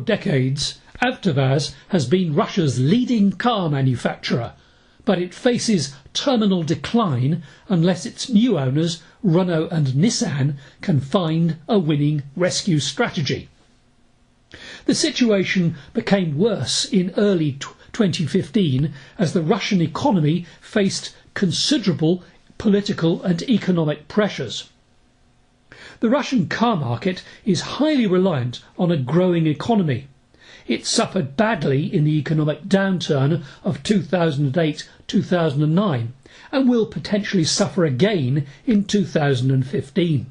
decades, AvtoVAZ has been Russia's leading car manufacturer, but it faces terminal decline unless its new owners, Renault and Nissan, can find a winning rescue strategy. The situation became worse in early 2015 as the Russian economy faced considerable political and economic pressures. The Russian car market is highly reliant on a growing economy. It suffered badly in the economic downturn of 2008-2009 and will potentially suffer again in 2015.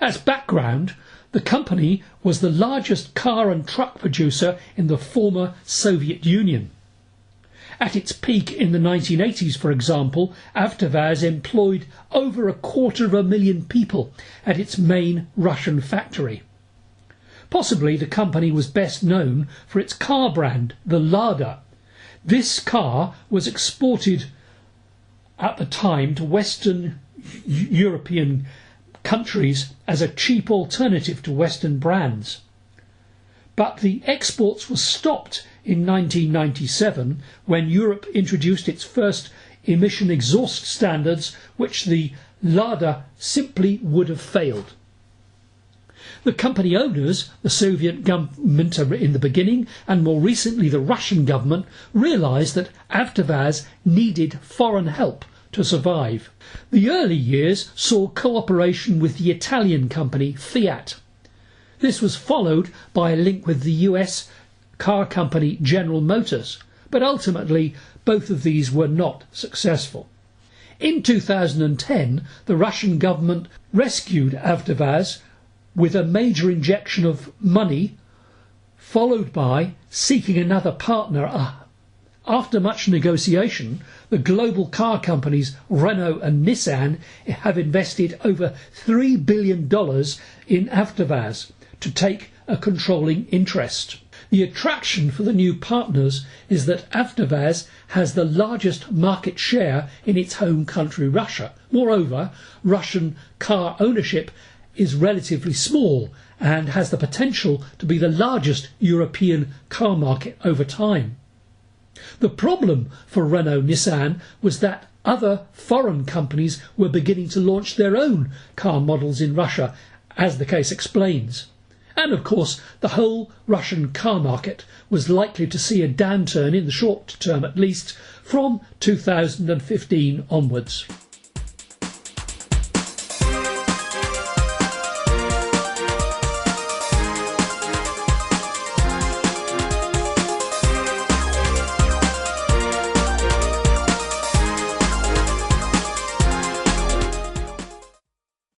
As background, the company was the largest car and truck producer in the former Soviet Union. At its peak in the 1980s, for example, AvtoVAZ employed over 250,000 people at its main Russian factory. Possibly the company was best known for its car brand, the Lada. This car was exported at the time to Western European countries as a cheap alternative to Western brands. But the exports were stopped in 1997 when Europe introduced its first emission exhaust standards, which the Lada simply would have failed. The company owners, the Soviet government in the beginning and more recently the Russian government, realised that AvtoVAZ needed foreign help to survive. The early years saw cooperation with the Italian company Fiat. This was followed by a link with the US car company General Motors, but ultimately both of these were not successful. In 2010, the Russian government rescued AvtoVAZ with a major injection of money, followed by seeking another partner. After much negotiation, the global car companies Renault and Nissan have invested over $3 billion in AvtoVAZ to take a controlling interest. The attraction for the new partners is that AvtoVAZ has the largest market share in its home country, Russia. Moreover, Russian car ownership is relatively small and has the potential to be the largest European car market over time. The problem for Renault Nissan was that other foreign companies were beginning to launch their own car models in Russia, as the case explains. And of course, the whole Russian car market was likely to see a downturn in the short term at least from 2015 onwards.